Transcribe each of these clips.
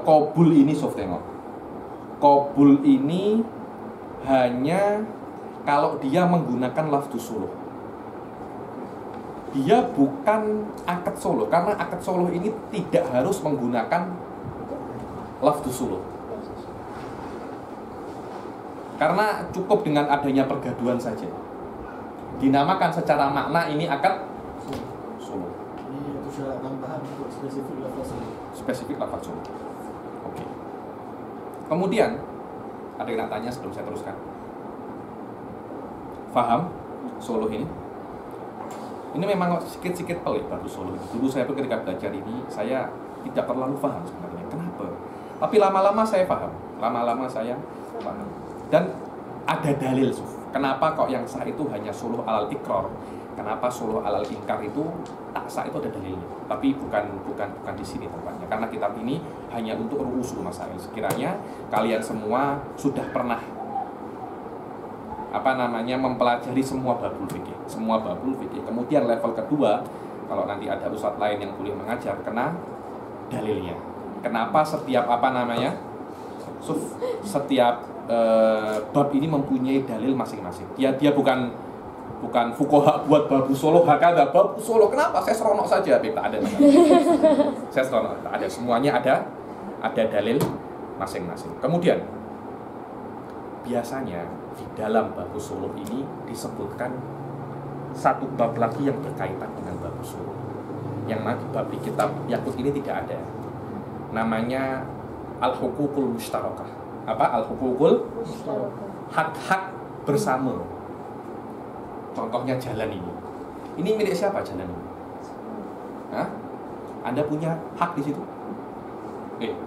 Qabul ini soft tengok. Qabul ini hanya kalau dia menggunakan lafdzus suluh. Dia bukan akad suluh, karena akad suluh ini tidak harus menggunakan lafdzus suluh. Karena cukup dengan adanya pergaduhan saja. Dinamakan secara makna ini akad suluh. Ini syarat tambahan untuk spesifik lafaz suluh. Spesifik lafaz suluh. Oke. Kemudian ada yang nak tanya sebelum saya teruskan. Faham suluh ini? Ini memang sedikit-sedikit pelik bab suluh. Dulu saya pun ketika belajar ini saya tidak terlalu paham sebenarnya. Kenapa? Tapi lama-lama saya paham. Lama-lama saya paham. Dan ada dalil, kenapa kok yang sah itu hanya suluh alal iqrar? Kenapa suluh alal inkar itu tak sah, itu ada dalilnya. Tapi bukan di sini tempatnya. Karena kitab ini hanya untuk ru'usul masail. Sekiranya kalian semua sudah pernah mempelajari semua babul fikih, Kemudian level kedua, kalau nanti ada ustadz lain yang boleh mengajar, kena dalilnya. Kenapa setiap setiap bab ini mempunyai dalil masing-masing. Dia bukan fuqaha buat bab suluh hakada bab suluh. Kenapa? Saya seronok saja, tak ada. Saya seronok, tak ada. Semuanya ada dalil masing-masing. Kemudian biasanya di dalam bab suluh ini disebutkan satu bab lagi yang berkaitan dengan bab suluh. Yang nanti bab di kitab Yaqut ini tidak ada. Namanya al-huququl mushtarakah. Apa? Al-huququl hak-hak bersama. Contohnya jalan ini. Ini milik siapa jalan ini? Hah? Anda punya hak di situ?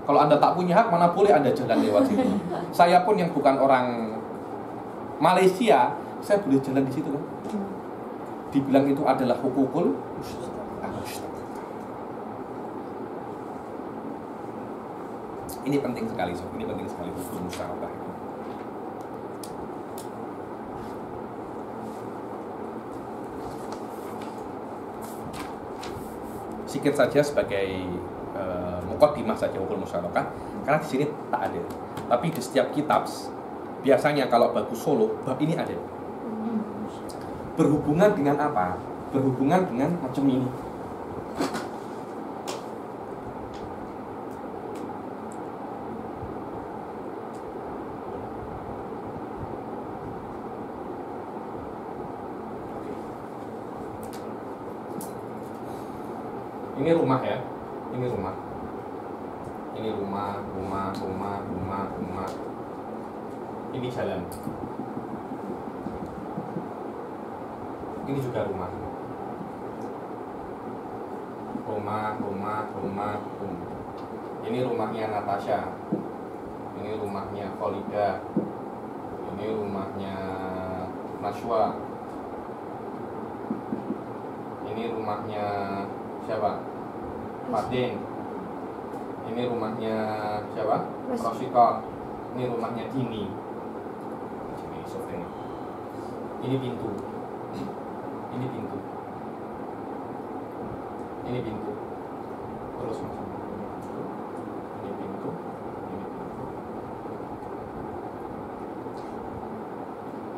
Kalau Anda tak punya hak, mana boleh Anda jalan lewat situ? Saya pun yang bukan orang Malaysia, saya boleh jalan di situ kan? Dibilang itu adalah huququl mushtarakah. Ini penting sekali, ini penting sekali hukum musyawarah. Sikit saja sebagai muqaddimah saja hukum musyawarah, karena di sini tak ada. Tapi di setiap kitab biasanya kalau bab suluh, bab ini ada. Berhubungan dengan apa? Berhubungan dengan macam ini. Ini rumah ya, ini rumah. Ini rumah. Ini jalan. Ini juga rumah. Rumah. Ini rumahnya Natasha. Ini rumahnya Kholida. Ini rumahnya Nashwa. Ini rumahnya siapa? Fadin. Ini rumahnya siapa? Rosita. Ini rumahnya Dini. Ini pintu. Ini pintu. Terus masuk. Ini pintu.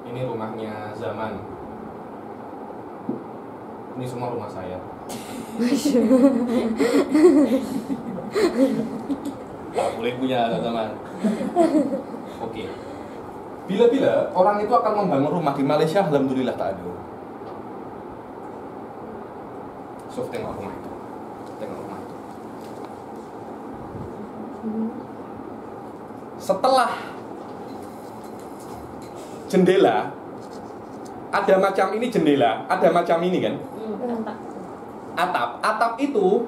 Ini rumahnya Zaman. Ini semua rumah saya. Tak boleh punya teman. Oke. Bila-bila orang itu akan membangun rumah di Malaysia, alhamdulillah tak ada. So, tengok rumah itu. Setelah jendela, ada macam ini jendela, ada macam ini kan? Atap itu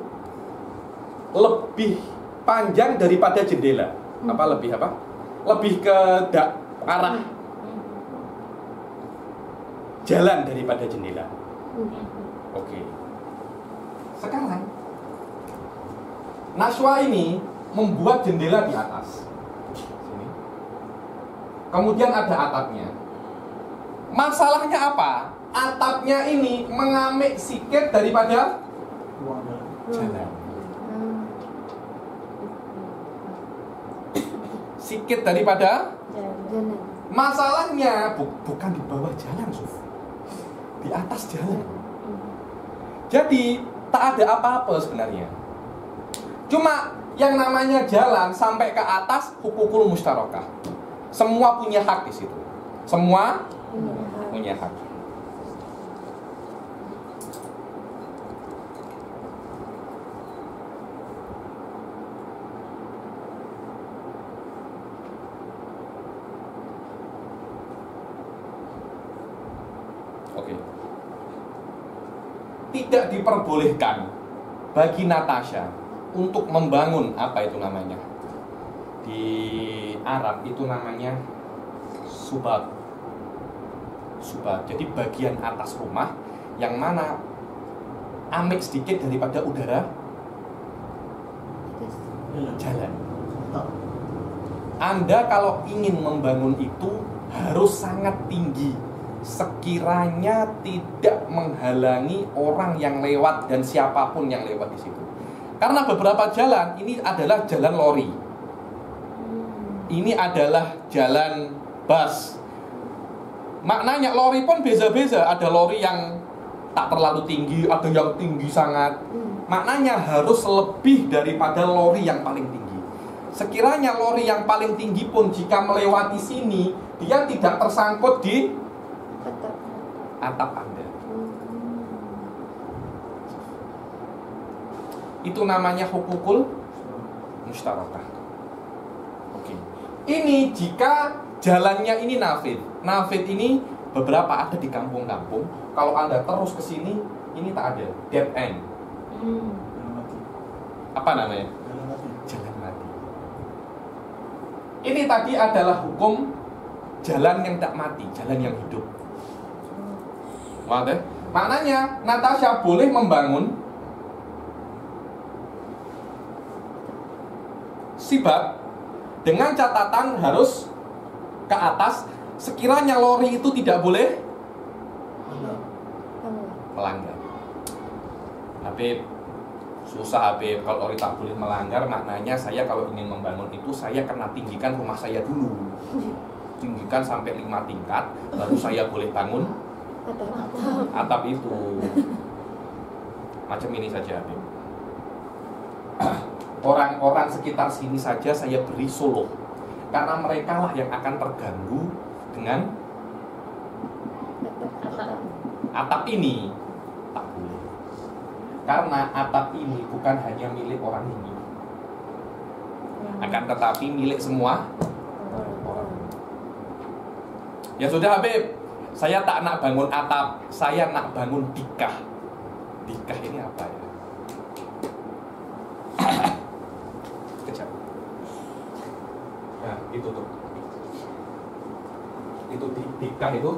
lebih panjang daripada jendela. Lebih ke arah jalan daripada jendela. Oke. Sekarang Nashwa ini membuat jendela di atas. Sini. Kemudian ada atapnya. Masalahnya apa? Atapnya ini mengambil sikit daripada jalan. sikit daripada Jalan. masalahnya bukan di bawah jalan, Suf. Di atas jalan. Jadi tak ada apa-apa sebenarnya. Cuma yang namanya jalan sampai ke atas hukukul mustarakah. Semua punya hak di situ. Semua punya hak. Oke. Tidak diperbolehkan bagi Natasha untuk membangun apa itu namanya? Di Arab itu namanya subab. Subab. Jadi bagian atas rumah yang mana amik sedikit daripada udara jalan. Anda kalau ingin membangun itu harus sangat tinggi, sekiranya tidak menghalangi orang yang lewat dan siapapun yang lewat di situ. Karena beberapa jalan ini adalah jalan lori, ini adalah jalan bus. Maknanya lori pun beza-beza. Ada lori yang tak terlalu tinggi, ada yang tinggi sangat. Maknanya harus lebih daripada lori yang paling tinggi. Sekiranya lori yang paling tinggi pun jika melewati sini, dia tidak tersangkut di atap Anda. Itu namanya hukukul mustarakah. Oke. Ini jika jalannya ini nafid. Nafid ini beberapa ada di kampung-kampung. Kalau Anda terus ke sini, ini tak ada, dead end. Apa namanya? Jalan mati. Ini tadi adalah hukum jalan yang tak mati, jalan yang hidup. Maknanya Natasha boleh membangun sibab dengan catatan harus ke atas. Sekiranya lori itu tidak boleh melanggar. Habib, susah Habib. Kalau lori tak boleh melanggar, maknanya saya kalau ingin membangun itu saya kena tinggikan rumah saya dulu. Tinggikan sampai 5 tingkat, baru saya boleh bangun atap itu. Macam ini saja Habib. Orang-orang sekitar sini saja saya beri suluh, karena mereka lah yang akan terganggu dengan atap ini. Tak boleh, karena atap ini bukan hanya milik orang ini, akan tetapi milik semua orang. Ya sudah Habib, saya tak nak bangun atap, saya nak bangun dikah. Dikah ini apa ya? Kejap. Nah, itu tuh. Itu dikah itu.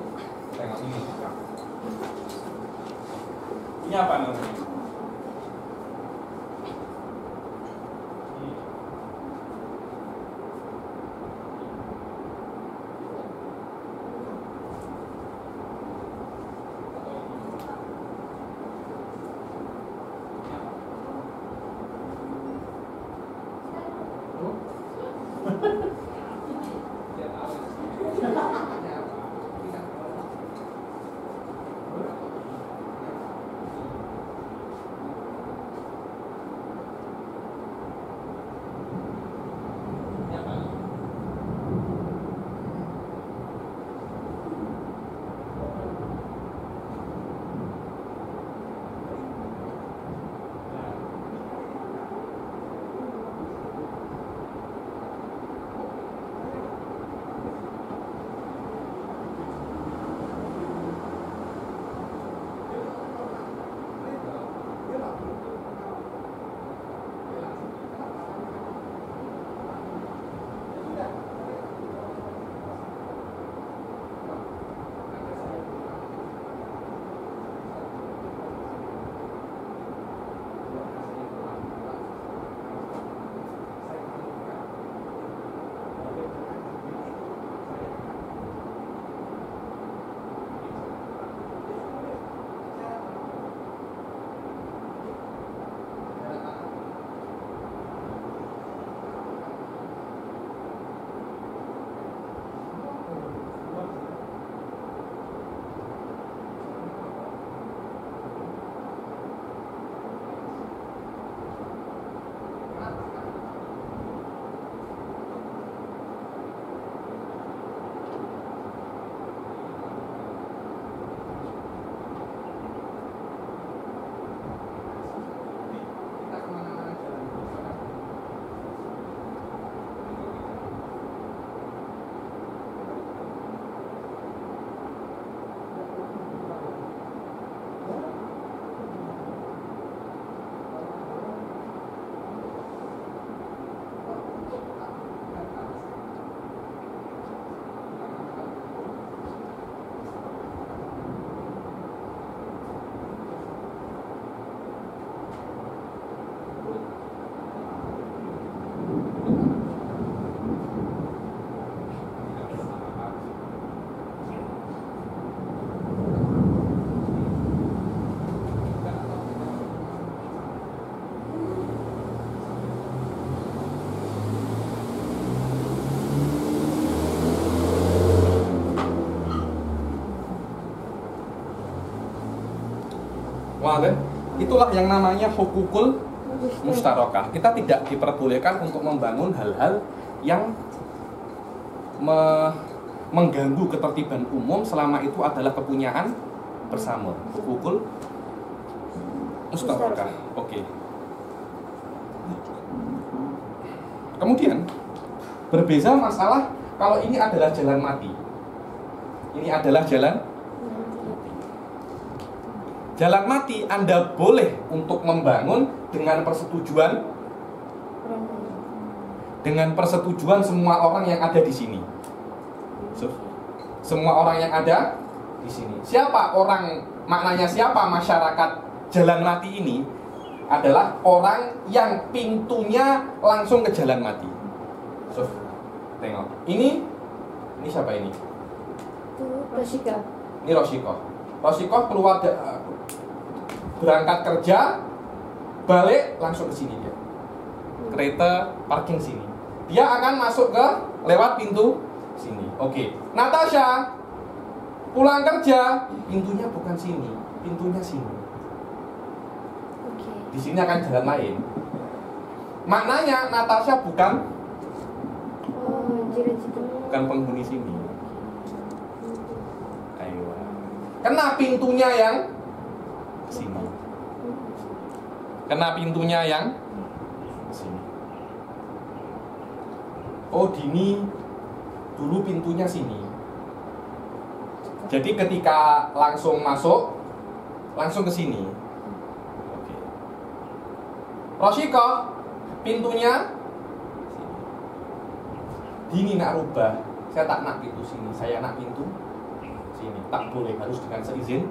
Tengok ini dikah. Ini apa namanya? Itulah yang namanya hukukul mustarokah. Kita tidak diperbolehkan untuk membangun hal-hal yang mengganggu ketertiban umum selama itu adalah kepunyaan bersama. Hukukul mustarokah. Oke. Kemudian berbeza masalah kalau ini adalah jalan mati. Ini adalah jalan mati. Anda boleh untuk membangun dengan persetujuan semua orang yang ada di sini. Semua orang yang ada di sini. Siapa orang, maknanya siapa masyarakat jalan mati ini? Adalah orang yang pintunya langsung ke jalan mati. Tengok. Ini siapa ini? Roshika. Ini Roshiko. Roshiko keluar berangkat kerja, balik langsung ke sini dia. Kereta parking sini. Dia akan masuk ke lewat pintu sini. Oke. Natasha pulang kerja, pintunya bukan sini, pintunya sini. Di sini akan jalan lain. Maknanya Natasha bukan penghuni sini. Ayo. Kena pintunya yang sini. Kena pintunya yang sini. Oh, Dini dulu pintunya sini. Jadi ketika langsung masuk, langsung ke sini. Oke. Roshiko, pintunya Dini nak rubah. Saya tak nak pintu sini, saya nak pintu sini. Tak boleh, harus dengan seizin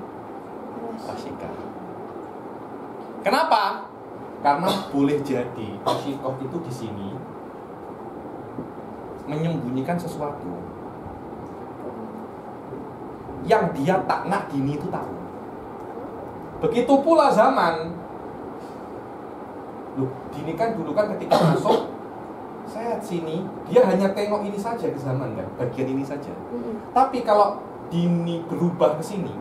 Roshika. Kenapa? Karena boleh jadi Roshiko itu di sini menyembunyikan sesuatu yang dia tak nak Dini itu tahu. Begitu pula Zaman. Loh, Dini kan dulu kan ketika masuk, saya sini, dia hanya tengok ini saja ke Zaman kan, bagian ini saja. Tapi kalau Dini berubah ke sini,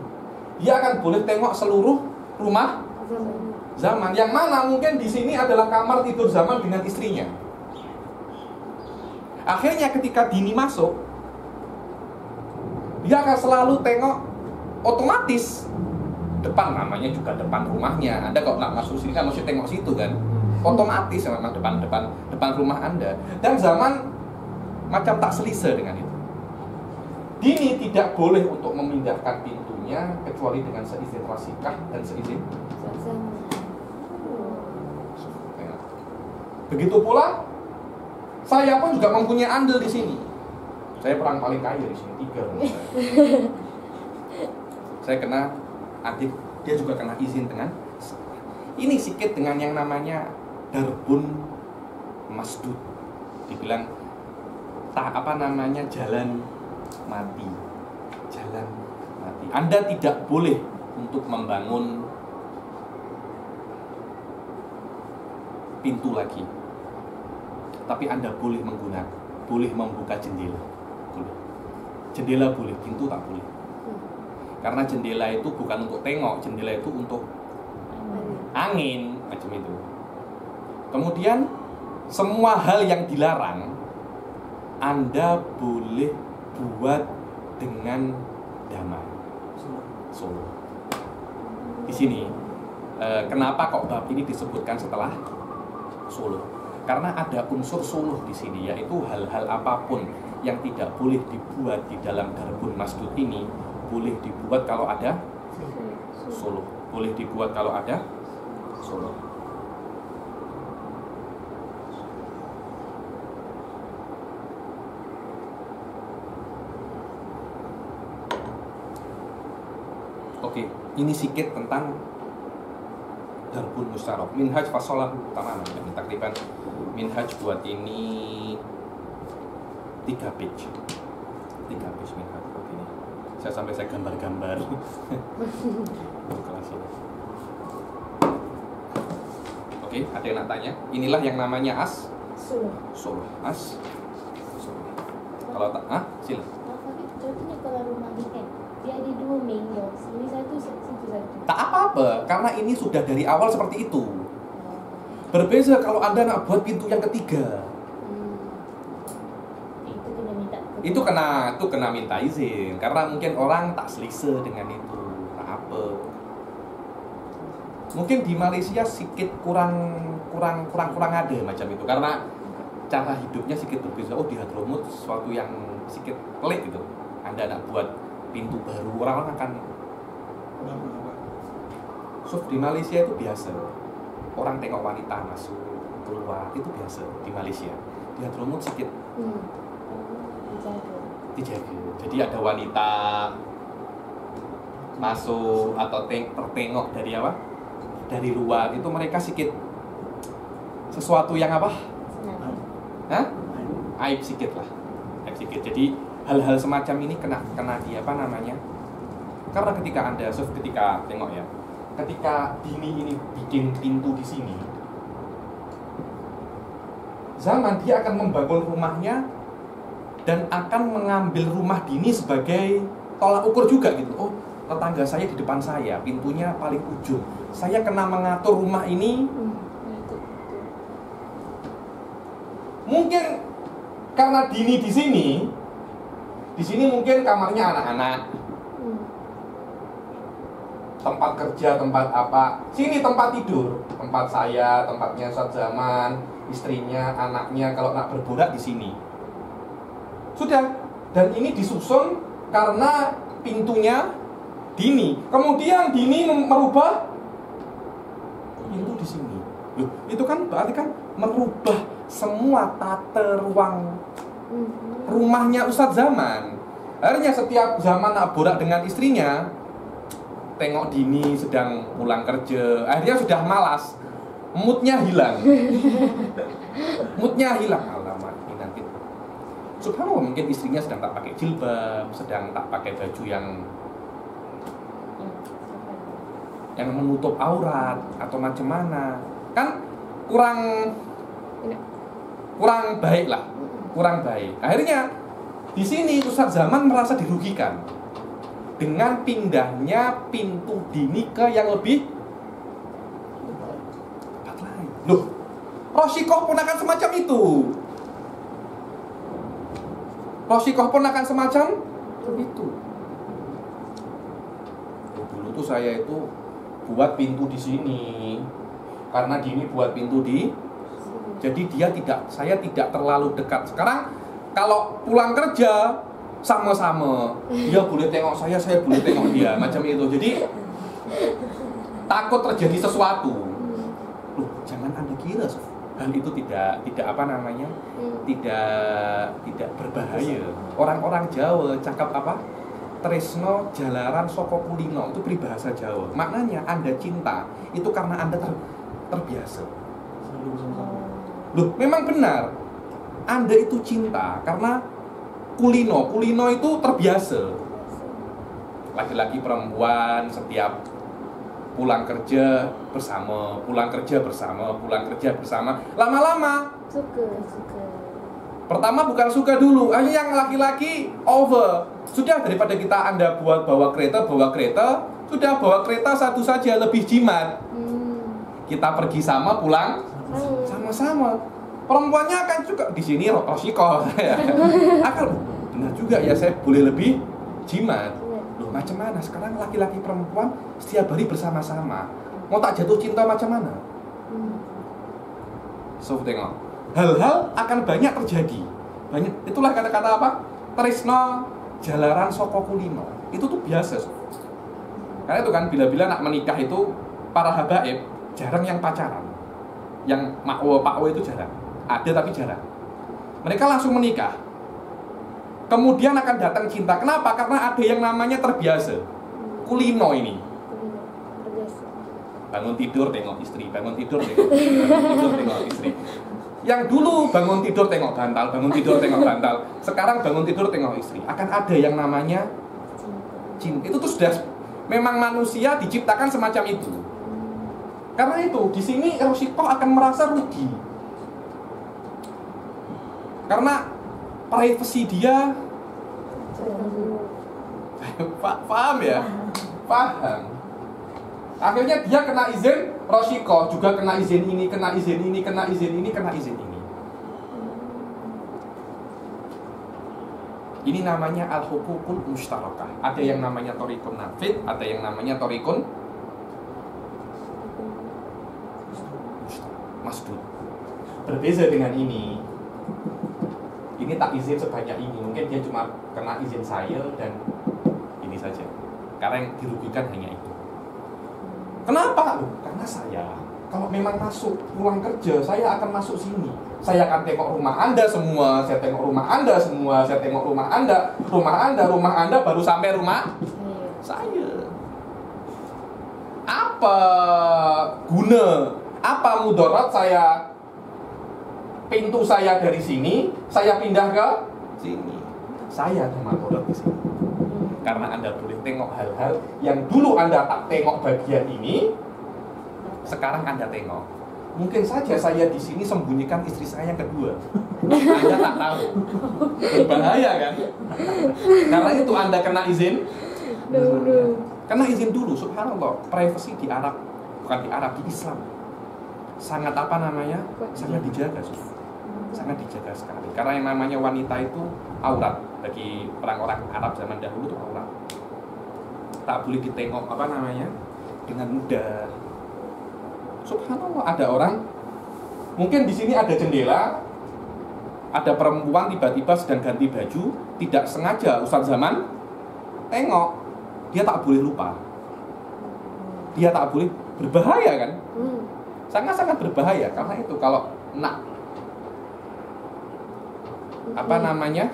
dia akan boleh tengok seluruh rumah Zaman. Yang mana mungkin di sini adalah kamar tidur Zaman dengan istrinya. Akhirnya ketika Dini masuk, dia akan selalu tengok otomatis depan, namanya juga depan rumahnya. Anda kalau nak masuk sini kan mesti tengok situ kan. Otomatis memang depan rumah Anda. Dan Zaman macam tak selesa dengan itu. Dini tidak boleh untuk memindahkan pintunya kecuali dengan seizin Roshika dan seizin begitu pula saya pun juga mempunyai andil di sini. Saya perang paling kaya di sini, 3. Saya kena adik, dia juga kena izin dengan ini sikit dengan yang namanya darbun masdud. Dibilang jalan mati. Jalan mati. Anda tidak boleh untuk membangun pintu lagi. Tapi Anda boleh boleh membuka jendela. Boleh. Jendela boleh, pintu tak boleh. Karena jendela itu bukan untuk tengok, jendela itu untuk angin, macam itu. Kemudian semua hal yang dilarang Anda boleh buat dengan damai. Solo. Di sini kenapa kok bab ini disebutkan setelah solo? Karena ada unsur suluh di sini, yaitu hal-hal apapun yang tidak boleh dibuat di dalam darbun masdud ini boleh dibuat kalau ada suluh. Boleh dibuat kalau ada suluh. Oke, ini sedikit tentang darbun mustarok. Minhaj fasolah utama takriban minhaj buat ini 3 page minhaj buat ini. Saya gambar-gambar kelas ini. Oke, ada yang nak tanya? Inilah yang namanya suluh. Suluh. Kalau tak, sila. Contohnya kalau rumah dia di dua minggu. Ini satu satu. Tak apa-apa, karena ini sudah dari awal seperti itu. Berbeza kalau Anda nak buat pintu yang ketiga. Itu kena minta. Itu kena minta izin, karena mungkin orang tak selesa dengan itu. Tak apa. Mungkin di Malaysia sedikit kurang ada macam itu, karena cara hidupnya sedikit berbeda. Oh, di Hadramut sesuatu yang sedikit pelik gitu. Anda nak buat pintu baru, orang-orang akan di Malaysia itu biasa. Orang tengok wanita masuk keluar itu biasa di Malaysia. Di Hadramut sedikit dijaga. Jadi ada wanita masuk atau tertengok dari apa? Dari luar itu mereka sedikit sesuatu yang apa? Hah? Aib sedikit lah. Aib sedikit. Jadi hal-hal semacam ini kena di apa namanya? Karena ketika tengok ya, ketika Dini ini bikin pintu di sini, Zaman dia akan membangun rumahnya dan akan mengambil rumah Dini sebagai tolak ukur juga gitu. Oh, tetangga saya di depan saya, pintunya paling ujung. Saya kena mengatur rumah ini. Mungkin karena Dini di sini mungkin kamarnya anak-anak, tempat kerja, tempat apa, sini tempat tidur, tempat saya, tempatnya Ustaz Zaman, istrinya, anaknya kalau nak berborak di sini. Sudah, dan ini disusun karena pintunya Dini. Kemudian Dini merubah pintu di sini. Loh, itu kan berarti kan merubah semua tata ruang rumahnya Ustaz Zaman. Akhirnya setiap Zaman nak borak dengan istrinya, tengok Dini sedang pulang kerja, akhirnya sudah malas, moodnya hilang. Alamat ini nanti. Subhanallah, mungkin istrinya sedang tak pakai jilbab, sedang tak pakai baju yang menutup aurat atau macam mana, kan kurang baik lah, kurang baik. Akhirnya di sini Ustaz Zaman merasa dirugikan dengan pindahnya pintu Dini ke yang lebih tempat lain. Loh, Rosyikoh pun akan semacam itu. Dulu tuh saya itu buat pintu di sini karena Dini buat pintu di, jadi saya tidak terlalu dekat. Sekarang kalau pulang kerja sama-sama, dia boleh tengok saya boleh tengok dia, macam itu. Jadi takut terjadi sesuatu. Loh, jangan Anda kira hal itu tidak apa namanya, tidak berbahaya. Orang-orang Jawa cakap apa? Tresno jalaran soko kulino, itu peribahasa Jawa. Maknanya Anda cinta itu karena Anda terbiasa. Loh, memang benar. Anda itu cinta karena kulino itu terbiasa. Laki-laki perempuan setiap pulang kerja bersama. Lama-lama Suka. pertama bukan suka dulu, hanya yang laki-laki over. Sudah, daripada Anda bawa kereta, sudah bawa kereta satu saja, lebih jimat. Kita pergi sama, pulang sama-sama. Perempuannya akan juga di sini Rosyikoh. Akal benar juga ya, saya boleh lebih jimat. Loh, macam mana sekarang laki-laki perempuan setiap hari bersama-sama? Mau tak jatuh cinta macam mana? So, tengok, hal-hal akan banyak terjadi. Itulah kata-kata apa? Tresno jalaran soko kulino. Itu tuh biasa. Karena itu kan bila-bila nak menikah itu para habaib jarang yang pacaran. Yang pakwo itu jarang. Ada tapi jarang. Mereka langsung menikah. Kemudian akan datang cinta. Kenapa? Karena ada yang namanya terbiasa. Kulino ini. Bangun tidur tengok istri, bangun tidur tengok istri. Yang dulu bangun tidur tengok bantal, sekarang bangun tidur tengok istri. Akan ada yang namanya cinta. Itu tuh sudah memang manusia diciptakan semacam itu. Karena itu di sini Rosyikoh akan merasa rugi. Karena privasi dia Paham ya? Paham. Akhirnya dia kena izin Roshiko, juga kena izin ini, kena izin ini, kena izin ini, kena izin ini. Ini namanya al-hukukul mushtarakah. Ada yang namanya thariqun nafid, ada yang namanya thariqun masdud. Berbeza dengan ini. Ini tak izin sebanyak ini. Mungkin dia cuma kena izin saya dan ini saja. Karena yang dirugikan hanya itu. Kenapa? Karena saya kalau memang masuk pulang kerja, saya akan masuk sini. Saya akan tengok rumah Anda semua, saya tengok rumah Anda semua, saya tengok rumah Anda, rumah Anda baru sampai rumah saya. Apa guna? Apa mudarat saya pintu saya dari sini, saya pindah ke sini. Saya ada mudarat di sini. Karena Anda boleh tengok hal-hal yang dulu Anda tak tengok bagian ini, sekarang Anda tengok. Mungkin saja saya di sini sembunyikan istri saya yang kedua. Anda tak tahu. Berbahaya kan? Karena itu Anda kena izin dulu. Kena izin dulu, subhanallah. Privacy di Arab, bukan di Arab, di Islam. Sangat apa namanya? Sangat dijaga, sangat dijaga sekali. Karena yang namanya wanita itu aurat. Bagi orang-orang Arab zaman dahulu itu aurat. Tak boleh ditengok apa namanya dengan mudah. Subhanallah, ada orang mungkin di sini ada jendela, ada perempuan tiba-tiba sedang ganti baju, tidak sengaja Ustaz Zaman tengok, dia tak boleh lupa. Dia tak boleh, berbahaya kan? Sangat-sangat berbahaya karena itu kalau nak apa namanya?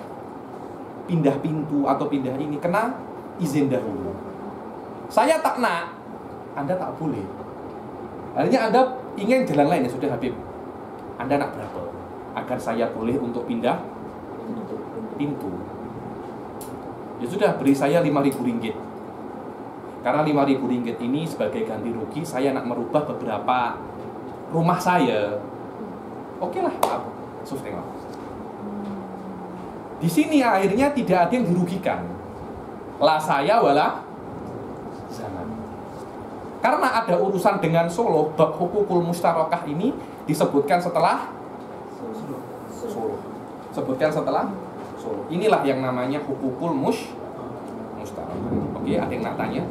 Pindah pintu atau pindah ini kena izin dahulu. Saya tak nak, Anda tak boleh. Akhirnya Anda ingin jalan lain, ya sudah Habib. Anda nak berapa? Agar saya boleh untuk pindah pintu. Ya sudah, beri saya 5.000 ringgit. Karena 5.000 ringgit ini sebagai ganti rugi, saya nak merubah beberapa rumah saya. Oke lah, Suf tengok. Di sini akhirnya tidak ada yang dirugikan. La saya wala Zaman. Karena ada urusan dengan Solo, bab hukukul mustarakah ini disebutkan setelah Solo. Sebutkan setelah Solo. Inilah yang namanya hukukul mustarakah. Oke, ada yang nak tanya?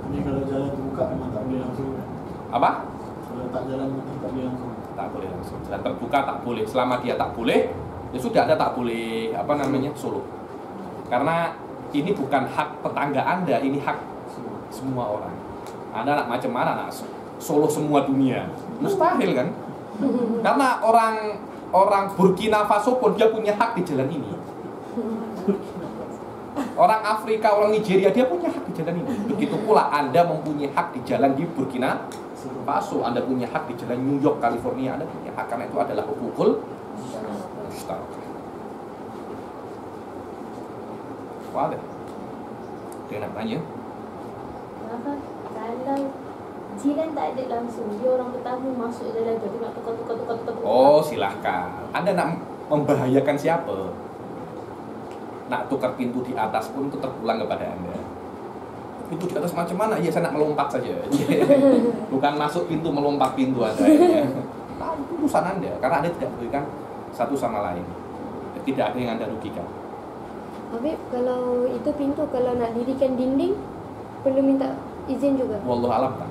Ini kalau jalan terbuka memang tak boleh langsung. Apa? Kalau tak jalan memang tak boleh langsung. Tak boleh langsung. Jalan terbuka tak boleh. Selama dia tak boleh, ya sudah ada tak boleh apa namanya Solo. Karena ini bukan hak tetangga Anda, ini hak semua orang. Anda nak macam mana nak Solo semua dunia? Mustahil kan? Karena orang Burkina Faso pun dia punya hak di jalan ini. Orang Afrika, orang Nigeria dia punya hak di jalan ini. Begitu pula Anda mempunyai hak di jalan di Burkina Faso, Anda punya hak di jalan New York, California, Anda punya hak karena itu adalah hukukul mustarakah. Wah, dia nak tanya. Kenapa? Kalau jiran tak ada langsung, dia orang pertama masuk dalam tu nak tukar. Oh, silahkan. Anda nak membahayakan siapa? Nak tukar pintu di atas pun itu terpulang kepada Anda. Pintu di atas macam mana? Ya saya nak melompat saja. Bukan masuk pintu, melompat pintu Anda. Nah, itu urusan Anda. Karena Anda tidak merugikan satu sama lain. Tidak ada yang Anda rugikan. Habib, kalau itu pintu, kalau nak dirikan dinding, perlu minta izin juga? Wallahu alam tak.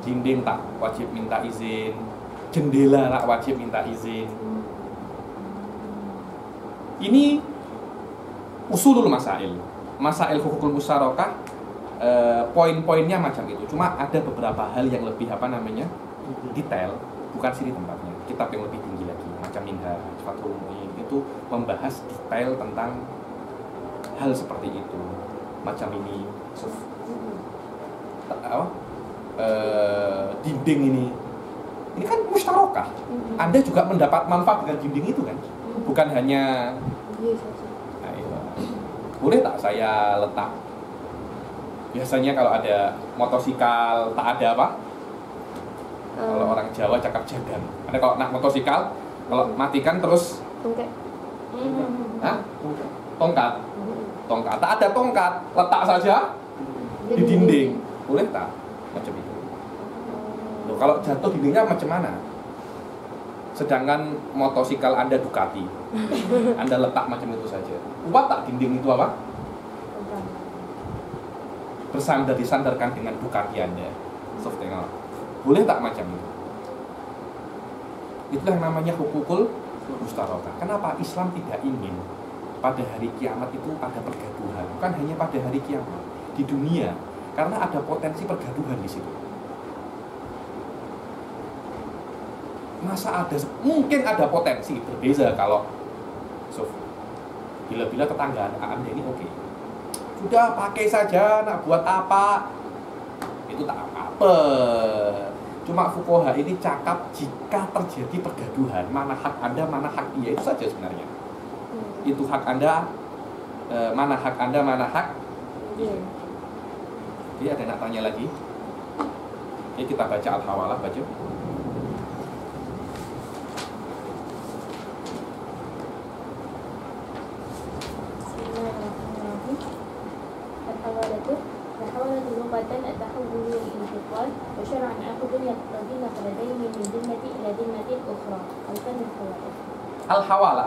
Dinding tak wajib minta izin. Jendela tak wajib minta izin. Ini usulul masail. Masail hukukul musyarakah, poin-poinnya macam itu. Cuma ada beberapa hal yang lebih apa namanya detail. Bukan sini tempatnya. Kitab yang lebih tinggi lagi, macam Minhaj, Fathul Muin, itu membahas detail tentang hal seperti itu. Macam ini, dinding ini kan musyarakah. Anda juga mendapat manfaat dengan dinding itu kan, bukan hanya. Boleh tak saya letak? Biasanya kalau ada motosikal tak ada apa? Kalau orang Jawa cakap jagan. Ada kalau nak motosikal, kalau matikan terus Hah? Tongkat. Tongkat. Tak ada tongkat, letak saja di dinding. Boleh tak? Macam itu. Loh, kalau jatuh dindingnya macam mana? Sedangkan motosikal Anda Ducati, Anda letak macam itu saja. Kuat tak dinding itu apa? Disandarkan dengan Ducati Anda. Soft tengok. Boleh tak macam itu? Itulah yang namanya hukukul mustarokah. Kenapa Islam tidak ingin pada hari kiamat itu ada pergaduhan? Bukan hanya pada hari kiamat, di dunia. Karena ada potensi pergaduhan di situ. Masa ada, mungkin ada potensi berbeza kalau bila-bila tetangga Anda ini oke. Sudah pakai saja, nak buat apa? Itu tak apa-apa. Cuma fuqaha ini cakap jika terjadi pergaduhan, mana hak Anda, mana hak dia, itu saja sebenarnya. Itu hak Anda, mana hak Anda, mana hak dia. Jadi ada nak tanya lagi? Oke, kita baca Al-Hawalah, baca. تحولت لغة التحول والانتقال وشرعا عقد يقتضي نقل دين من ذمة إلى ذمة أخرى أو كالحوالة.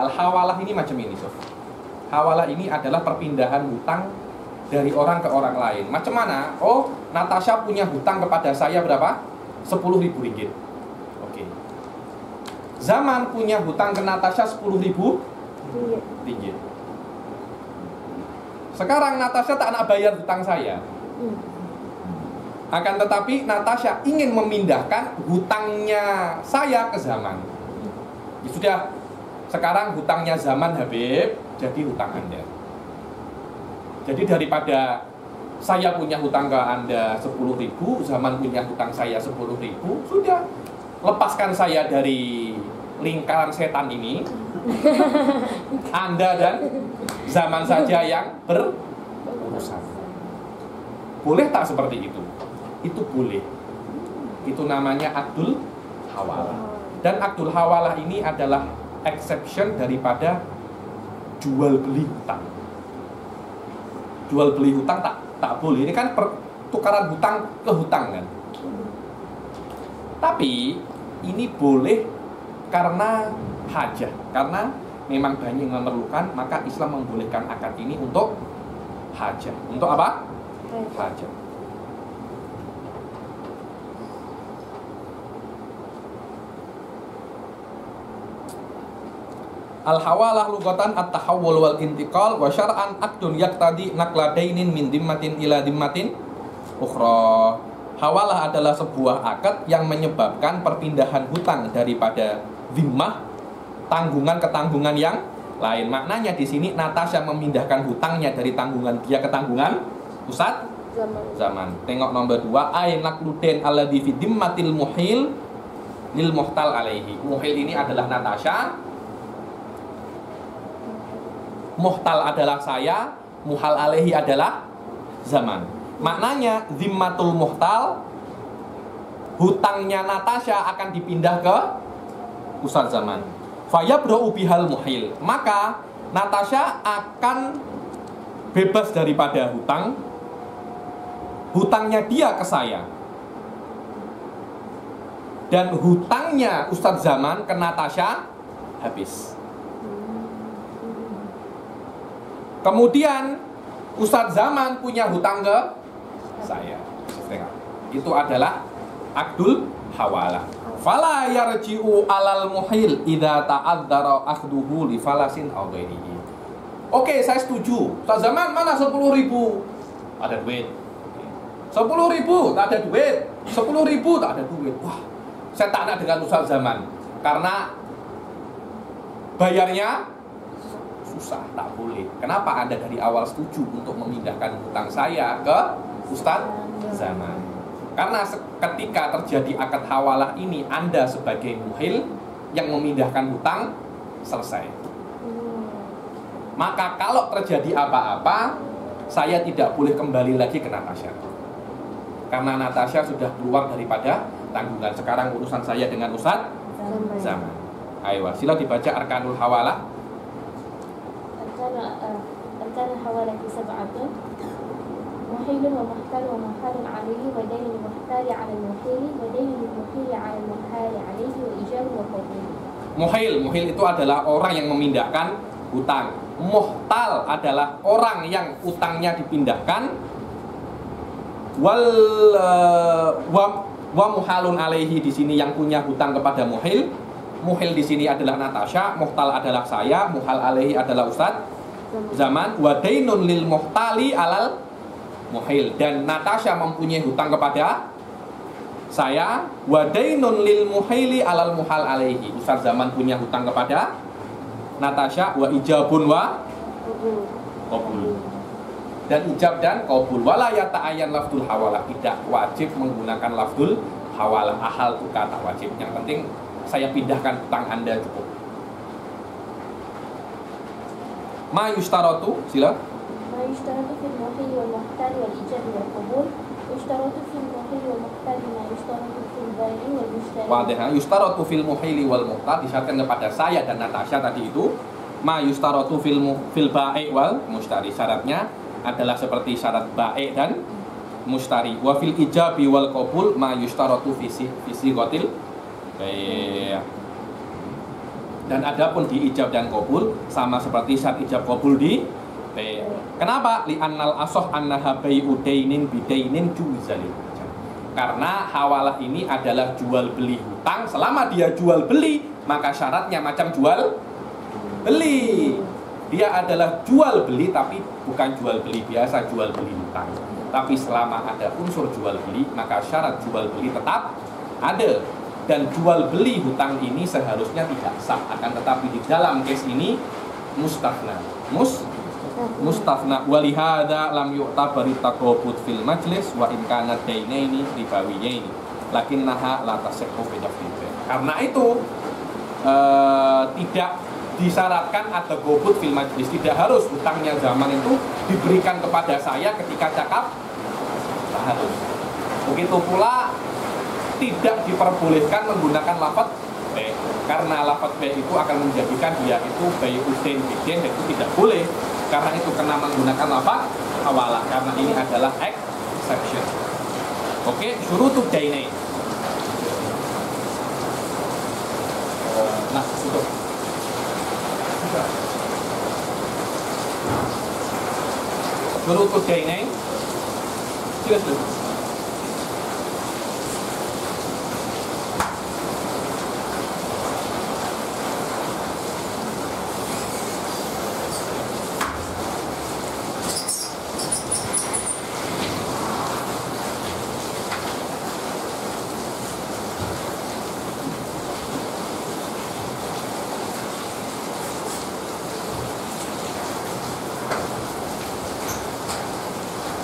Al-hawalah ini macam ini, Sof. Hawalah ini adalah perpindahan hutang dari orang ke orang lain. Macam mana? Oh, Natasha punya hutang kepada saya berapa? 10.000 ringgit. Oke. Zaman punya hutang ke Natasha 10.000 ringgit. Sekarang Natasha tak nak bayar hutang saya. Akan tetapi Natasha ingin memindahkan hutangnya saya ke Zaman. Ya sudah, sekarang hutangnya Zaman Habib jadi hutang Anda. Jadi daripada saya punya hutang ke Anda 10.000, Zaman punya hutang saya 10.000, sudah, lepaskan saya dari lingkaran setan ini. Anda dan Zaman saja yang berurusan. Boleh tak seperti itu? Itu boleh. Itu namanya akdul hawalah. Dan akdul hawalah ini adalah exception daripada jual beli hutang. Jual beli hutang tak boleh. Ini kan pertukaran hutang ke hutang kan. Tapi ini boleh karena hajah, karena memang banyak yang memerlukan, maka Islam membolehkan akad ini untuk hajah. Untuk apa? Hajah. Al-hawalah lugatan at-tahawul wal intiqal wa syar'an aqdun yaqtadi naqla dainin min dhimmatin ila dhimmatin ukhra. Hawalah adalah sebuah akad yang menyebabkan perpindahan hutang daripada dhimmah, tanggungan ke tanggungan yang lain. Maknanya di sini Natasha memindahkan hutangnya dari tanggungan dia ke tanggungan Ustadz Zaman. Tengok nomor 2, ay naqluden alladhi fi dhimmatil muhil lil muhtal alaihi. Muhil ini adalah Natasha, muhtal adalah saya, muhal alaihi adalah Zaman. Maknanya zimmatul muhtal, hutangnya Natasha akan dipindah ke Ustadz Zaman. Fayabra'u bihal muhil, maka Natasha akan bebas daripada hutangnya dia ke saya, dan hutangnya Ustadz Zaman ke Natasha habis. Kemudian Ustadz Zaman punya hutang ke saya. Itu adalah akdul hawalah. Fala yarji'u alal muhil idza ta'adzara akhduhu li falasin aw ghairihi. Oke, saya setuju. Ustadz Zaman, mana 10.000? Ada duit. 10.000 tak ada duit. 10.000 tak ada duit. Wah, saya tak nak dengan Ustadz Zaman karena bayarnya susah, tak boleh. Kenapa Anda dari awal setuju untuk memindahkan hutang saya ke Ustadz Zaman? Karena ketika terjadi akad hawalah ini, Anda sebagai muhil yang memindahkan hutang selesai. Maka kalau terjadi apa-apa, saya tidak boleh kembali lagi ke Natasha. Karena Natasha sudah keluar daripada tanggungan. Sekarang urusan saya dengan Ustadz Zaman. Ayo, sila dibaca arkanul hawalah. أركان الحوالة 7 محيل ومحتال ومحال عليه ودين المحتال على المحيل ودين المحيل على المحال عليه وإيجاب وقبول. Muhil itu adalah orang yang memindahkan hutang. Muhtal adalah orang yang utangnya dipindahkan. Wa muhalun alaihi di sini yang punya hutang kepada muhil. Muhil di sini adalah Natasha, muhtal adalah saya, muhal alaihi adalah Ustadz Zaman. Wa dainun lil muhtali alal muhil, dan Natasha mempunyai hutang kepada saya. Wa dainun lil muhili alal muhal alaihi, Ustaz Zaman punya hutang kepada Natasha. Wa ijabun wa qabul, dan ijab dan qabul. Wala yata'ayyan lafdul hawalah, tidak wajib menggunakan lafdul hawalah. Ahal itu kata wajib, yang penting saya pindahkan hutang Anda cukup. Ma yustaratu, sila. ما يشترط في المحيل والمحتال والإيجاب والقبول. يشترط في المحيل والمحتال ما يشترط في البائع والمشتري. Wadihah, yustaratu fil muhili wal muhtal, disyaratkan kepada saya dan Natasha tadi itu. Ma yustaratu fil ba'i wal mushtari, syaratnya adalah seperti syarat ba'i dan mushtari. Wa fil ijabi wal qabul ma yustaratu fi ghatil bai'. Dan adapun di ijab dan qabul sama seperti syarat ijab qabul di bai'. Kenapa? Li'annal asoh annaha bai'u dainin bidainin juzalil. Karena hawalah ini adalah jual beli hutang. Selama dia jual beli, maka syaratnya macam jual beli. Dia adalah jual beli, tapi bukan jual beli biasa, jual beli hutang. Tapi selama ada unsur jual beli, maka syarat jual beli tetap ada. Dan jual beli hutang ini seharusnya tidak sah. Akan tetapi di dalam case ini mustafna. Mustafna. Walihada lam yu'tabari taqabud fil majlis wa in kana dainaini ribawiyaini lakinnaha la tasihhu fi dafil. Karena itu tidak disyaratkan ada gobut fil majlis. Tidak harus hutangnya Zaman itu diberikan kepada saya ketika cakap. Nah, harus. Begitu pula tidak diperbolehkan menggunakan lafaz B, karena lafaz B itu akan menjadikan dia itu bai'udain bidin, itu tidak boleh. Karena itu kena menggunakan lafaz hawalah, karena ini adalah exception. Oke, syurutud dainain. Nah, untuk syurutud dainain. Silakan.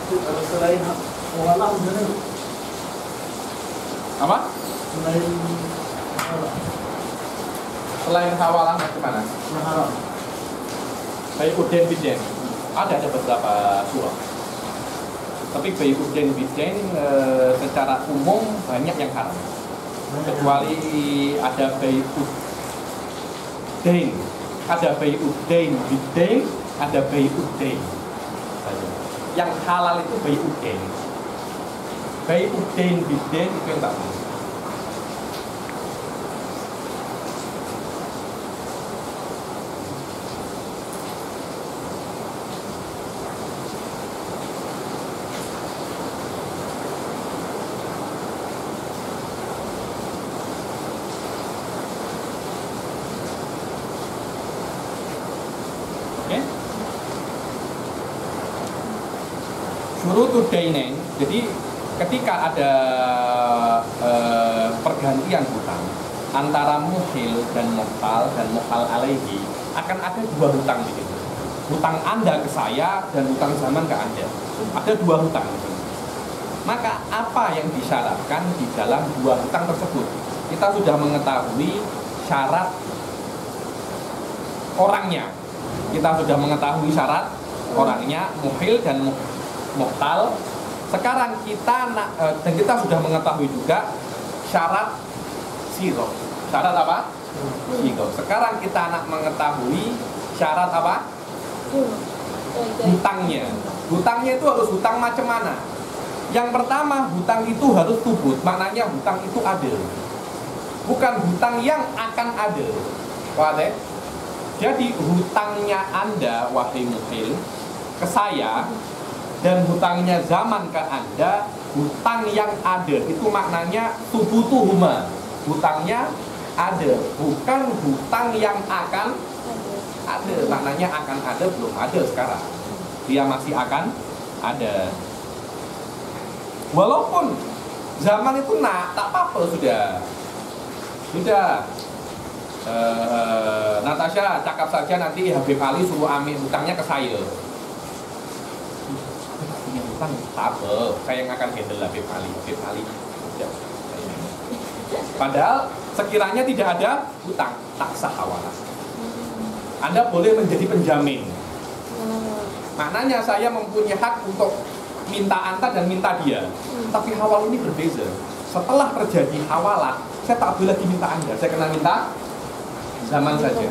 Kalau selain hawalah mana? Apa? Selain hawalah, Selain hawalah bagaimana? yang haram. Bai'udain bidin. Ada beberapa surah. Tapi bai'udain bidin secara umum banyak yang haram. Kecuali ada bai'udain. Ada bai'udain bidin, ada bai'udain. Yang halal itu bai'udain. Bai'udain bidin itu yang tak boleh. Oke? Syurutud dainain. Jadi ketika ada pergantian hutang antara muhil dan muhtal dan muhal alaihi, akan ada dua hutang di situ. Hutang Anda ke saya dan hutang Zaman ke Anda. Ada dua hutang di situ. Maka apa yang disyaratkan di dalam dua hutang tersebut? Kita sudah mengetahui syarat orangnya. Kita sudah mengetahui syarat orangnya, muhil dan muhtal. Sekarang kita dan kita sudah mengetahui juga syarat siro. Syarat apa? Siro. Sekarang kita nak mengetahui syarat apa? Hutangnya. Hutangnya itu harus hutang macam mana? Yang pertama, hutang itu harus tubut. Maknanya hutang itu adil. Bukan hutang yang akan adil. Paham? Jadi hutangnya Anda, wahai muhil, ke saya, dan hutangnya zaman ke Anda, hutang yang adil. Itu maknanya tubutuhuma. Hutangnya ada, bukan hutang yang akan ada. Maknanya akan ada, belum ada sekarang. Dia masih akan ada. Walaupun zaman itu tak apa-apa sudah. Natasha cakap saja nanti Habib Ali suruh ambil hutangnya ke saya. Punya hutang apa? Saya yang akan handle Habib Ali. Sudah. Padahal sekiranya tidak ada hutang, tak sah hawalah. Anda boleh menjadi penjamin. Maknanya saya mempunyai hak untuk minta Anda dan minta dia. Tapi hawal ini berbeza. Setelah terjadi hawalah, saya tak boleh lagi minta Anda. Saya kena minta zaman saja.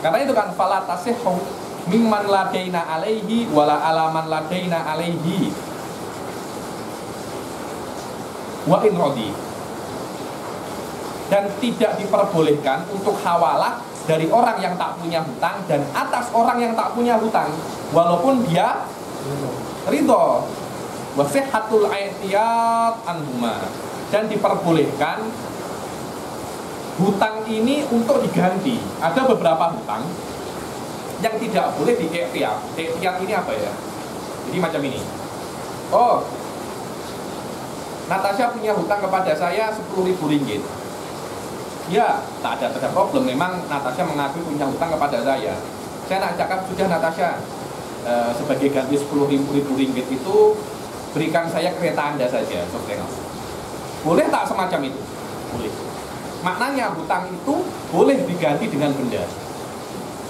Karena itu kan fala tasihhu mimman ladaina alaihi wala alaman ladaina alaihi wa in radi. Dan tidak diperbolehkan untuk hawalah dari orang yang tak punya hutang dan atas orang yang tak punya hutang walaupun dia ridho. Wa sihhatul i'tiyad anhuma. Dan diperbolehkan hutang ini untuk diganti. Ada beberapa hutang yang tidak boleh di-i'tiyad. I'tiyad ini apa ya? Jadi macam ini. Oh, Natasha punya hutang kepada saya 10.000 ringgit. Ya, tak ada problem. Memang Natasha mengakui punya hutang kepada saya. Saya nak cakap sudah Natasha, sebagai ganti 10.000 ringgit itu berikan saya kereta Anda saja. Boleh tak semacam itu? Boleh. Maknanya hutang itu boleh diganti dengan benda.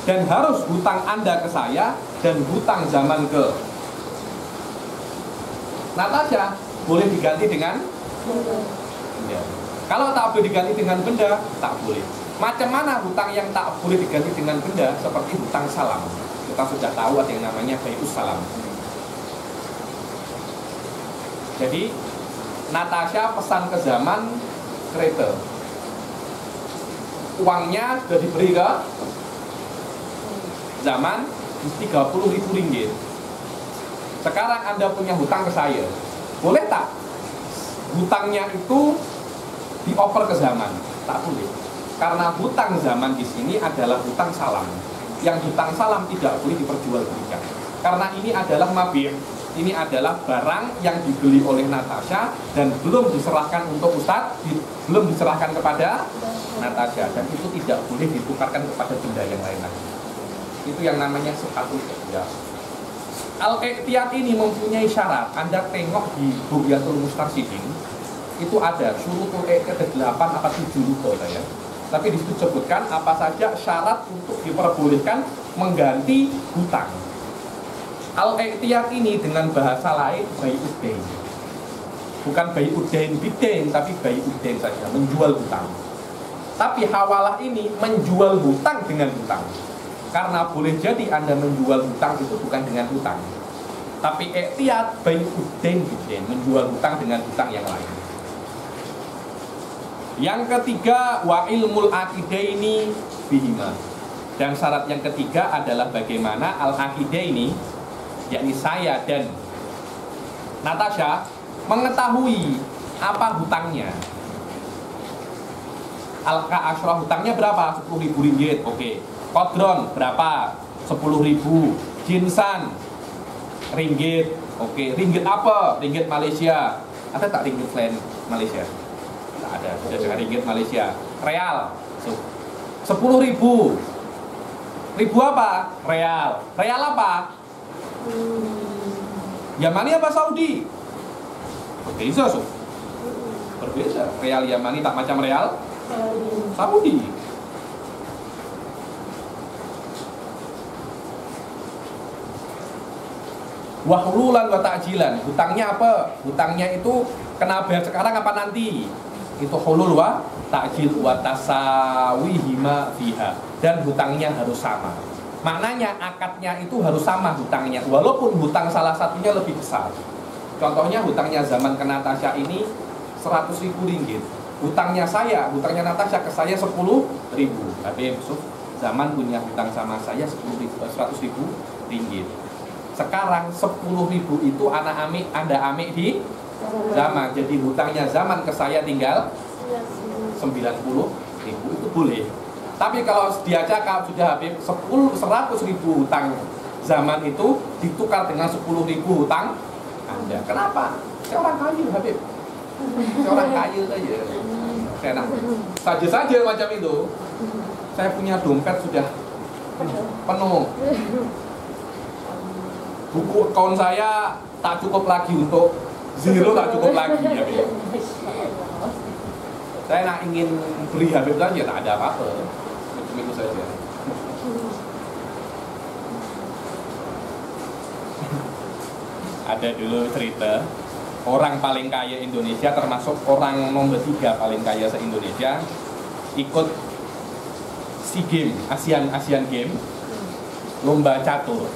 Dan harus hutang Anda ke saya dan hutang zaman ke Natasha boleh diganti dengan benda. Kalau tak boleh diganti dengan benda, tak boleh. Macam mana hutang yang tak boleh diganti dengan benda? Seperti hutang salam. Kita sudah tahu ada yang namanya bai'us salam. Jadi Natasha pesan ke zaman kereta. Uangnya sudah diberi ke zaman 30.000 ringgit. Sekarang Anda punya hutang ke saya. Boleh tak hutangnya itu dioper ke zaman? Tak boleh. Karena hutang zaman di sini adalah hutang salam. Yang hutang salam tidak boleh diperjualbelikan. Karena ini adalah mabir. Ini adalah barang yang dibeli oleh Natasha dan belum diserahkan untuk Ustadz, belum diserahkan kepada Natasha, dan itu tidak boleh ditukarkan kepada benda yang lain lagi. Itu yang namanya sifhatul i'tiyad. Al-i'tiyad ini mempunyai syarat. Anda tengok di Bughyatul Mustarsyidin, itu ada syurutul i'tiyad 8 apa 7 lupa saya. Tapi di situ disebutkan apa saja syarat untuk diperbolehkan mengganti hutang. Al-i'tiyad ini dengan bahasa lain bai'uddain. Bukan bai'uddain bidain, tapi bai'uddain saja, menjual hutang. Tapi hawalah ini menjual hutang dengan hutang. Karena boleh jadi Anda menjual hutang itu bukan dengan hutang. Tapi i'tiyad bai'uddain bidain, menjual hutang dengan hutang yang lain. Yang ketiga, wa ilmul aqidaini bihima. Dan syarat yang ketiga adalah bagaimana al-aqidaini, yakni saya dan Natasha, mengetahui apa hutangnya. Al-Ka'asyrah hutangnya berapa? 10.000 ringgit. Oke. Kodron berapa? 10.000. Jinsan ringgit. Oke. Ringgit apa? Ringgit Malaysia. Ada tak ringgit lain Malaysia? Tak ada. Sudah dengan ringgit Malaysia. Real 10.000. Ribu apa? Real. Real apa? Yamani apa Saudi? Berbeza, so. Berbeza. Real Yamani tak macam real Saudi. Wahululan wa ta'jilan. Hutangnya apa? Hutangnya itu kena bayar sekarang apa nanti? Itu hulul wa ta'jil wa tasawihima fiha. Dan hutangnya harus sama. Maknanya akadnya itu harus sama hutangnya, walaupun hutang salah satunya lebih besar. Contohnya hutangnya Zaman ke Natasha ini 100.000 ringgit. Hutangnya Natasha ke saya 10.000. Habib Zaman punya hutang sama saya 100.000 ringgit. Sekarang 10.000 itu Anda amik di Zaman. Jadi hutangnya Zaman ke saya tinggal 90.000, itu boleh. Tapi kalau dia cakap sudah Habib 100.000 hutang Zaman itu ditukar dengan 10.000 hutang Anda. Kenapa? Saya orang kaya Habib. Saya orang kaya saja. Saya enak. Saja macam itu. Saya punya dompet sudah penuh. Buku account saya tak cukup lagi untuk zero, tak cukup lagi Habib. Saya nak ingin beri Habib saja, tak ada apa-apa. Itu saja. Ada dulu cerita orang paling kaya Indonesia, termasuk orang nomor 3 paling kaya se-Indonesia, ikut SEA Games, Asian Games, lomba catur.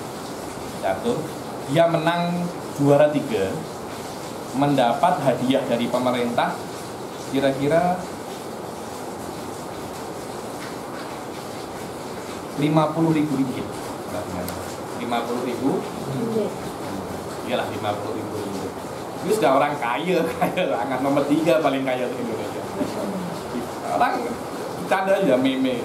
Dia menang juara 3, mendapat hadiah dari pemerintah kira-kira 50.000 ringgit. 50.000. Iyalah 50.000 ringgit. Ini sudah orang kaya sangat, nomor 3 paling kaya di Indonesia. Orang bercanda aja, meme.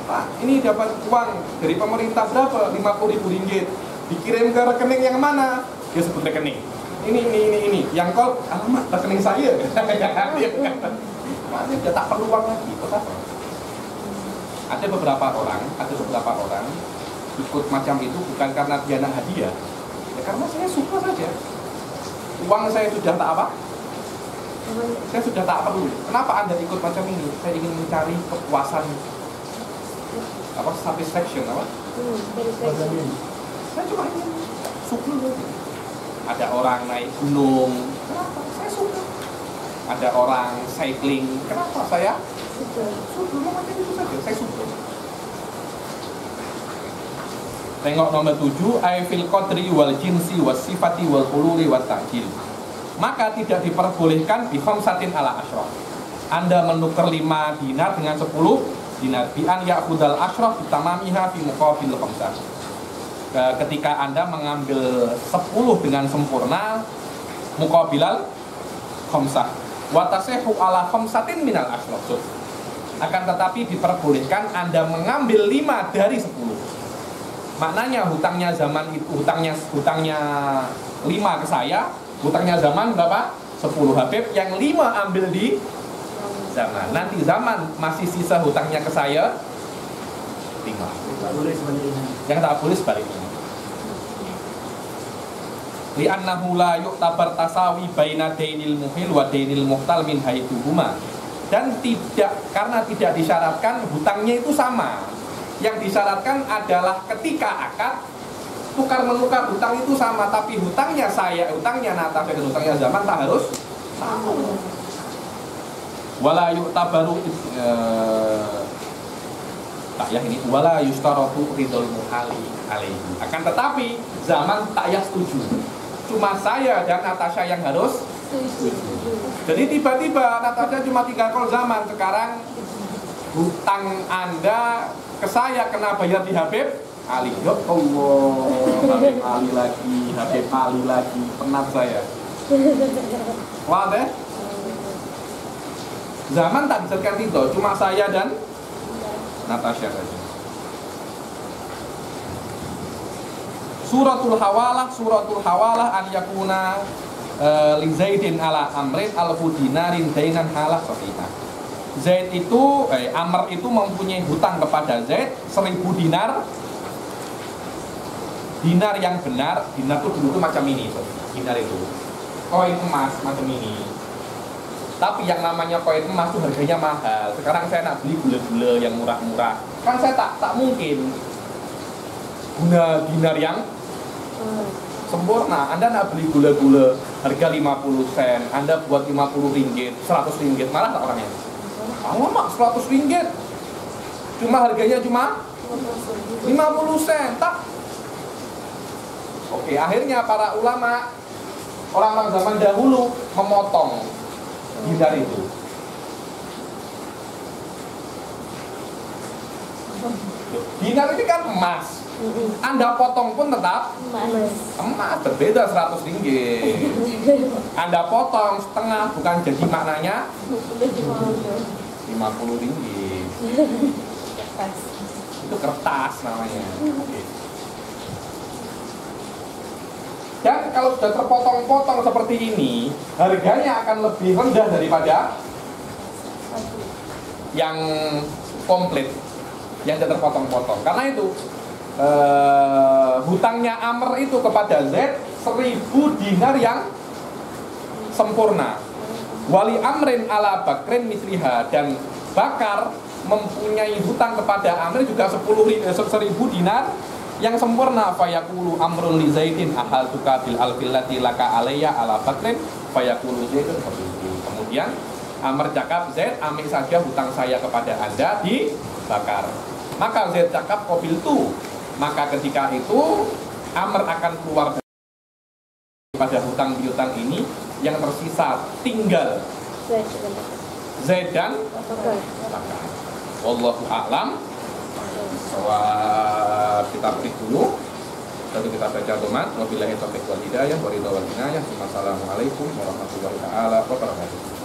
Pak, ini dapat uang dari pemerintah berapa? 50.000 ringgit. Dikirim ke rekening yang mana? Dia sebut rekening. Ini. Yang call, alamat rekening saya. Dia sudah tak perlu uang lagi. Ada beberapa orang ikut macam itu bukan karena dia nak hadiah, ya karena saya suka saja. Uang saya sudah tak apa, saya sudah tak perlu. Kenapa Anda ikut macam ini? Saya ingin mencari kepuasan, satisfaction apa? Saya cuma ingin suka. Ada orang naik gunung, kenapa? Saya suka. Ada orang cycling, kenapa? Saya suka macam itu saja, saya suka. Tengok nomor 7, ai fil qadri wal jinsi was sifati wal hululi wat ta'jil. Maka tidak diperbolehkan bi khamsatin ala asyraf. Anda menukar 5 dinar dengan 10 dinar. Bi an ya'khudal asyraf bitamamiha fi muqabil khamsah. Ketika Anda mengambil 10 dengan sempurna muqabilal khamsah. Wa tasihhu ala khamsatin minal asyraf. Akan tetapi diperbolehkan Anda mengambil 5 dari 10. Maknanya hutangnya Zaman itu hutangnya 5 ke saya, hutangnya Zaman berapa? 10 Habib, yang 5 ambil di Zaman. Nanti Zaman masih sisa hutangnya ke saya 5. Tak boleh sebaliknya. Yang tak boleh sebaliknya. Li'annahu la yu'tabar tasawi baina dainil muhil wa dainil muhtal min haitsuhuma. Dan karena tidak disyaratkan hutangnya itu sama. Yang disyaratkan adalah ketika akad tukar-menukar hutang itu sama, tapi hutangnya Natasha dan hutangnya Zaman tak harus sama. Wala yu'tabaru wala yustaratu ridul muhali alaihi. Akan tetapi Zaman tak setuju. Cuma saya dan Natasha yang harus setuju. Jadi tiba-tiba Natasha cuma 3 call Zaman, sekarang hutang Anda ke saya kena bayar di Habib Ali. Ya Allah, Habib Ali lagi, penat saya. Wah deh. Zaman tak disebutkan itu, cuma saya dan Natasha saja. Suratul hawalah an yakuna li Zaidin ala amrin alfu dinarin dainan halah sahihah. Zaid itu, Amr itu mempunyai hutang kepada Zaid 1.000 dinar. Dinar yang benar, dinar itu dulu macam ini, dinar itu koin emas macam ini. Tapi yang namanya koin emas itu harganya mahal. Sekarang saya nak beli gula-gula yang murah-murah, kan saya tak mungkin guna dinar yang sempurna. Anda nak beli gula-gula harga 50 sen, Anda buat 50 ringgit, 100 ringgit, malah tak orangnya. Alamak, 100 ringgit. Cuma harganya cuma 50 sen, tak? Oke, akhirnya para ulama, orang-orang zaman dahulu memotong dinar itu. Dinar ini kan emas. Anda potong pun tetap emas, berbeda 100 ringgit. Anda potong setengah, bukan jadi maknanya 50 ringgit. Itu kertas namanya. Oke. Dan kalau sudah terpotong-potong seperti ini, harganya akan lebih rendah daripada yang komplit, yang tidak terpotong-potong. Karena itu hutangnya Amr itu kepada Zaid 1000 dinar yang sempurna. Wali Amrin ala Bakrin misliha, dan Bakar mempunyai hutang kepada Amr juga 1000 dinar yang sempurna. Fayaqulu Amrun li Zaidin ahal tuka bil alfillati laka alayya ala Bakrin fayaqulu Zaidun qabiltu. Kemudian Amr cakap, Zaid, ambil saja hutang saya kepada Anda di Bakar. Maka Zaid cakap qabiltu. Maka ketika itu Amr akan keluar daripada hutang piutang ini, yang tersisa tinggal Zaid dan Bakar. Wallahu a'lam. Kita break dulu, lalu kita baca doa. Wabillahi taufiq wal hidayah, wa ridha wal inayah. Wassalamualaikum warahmatullahi wabarakatuh.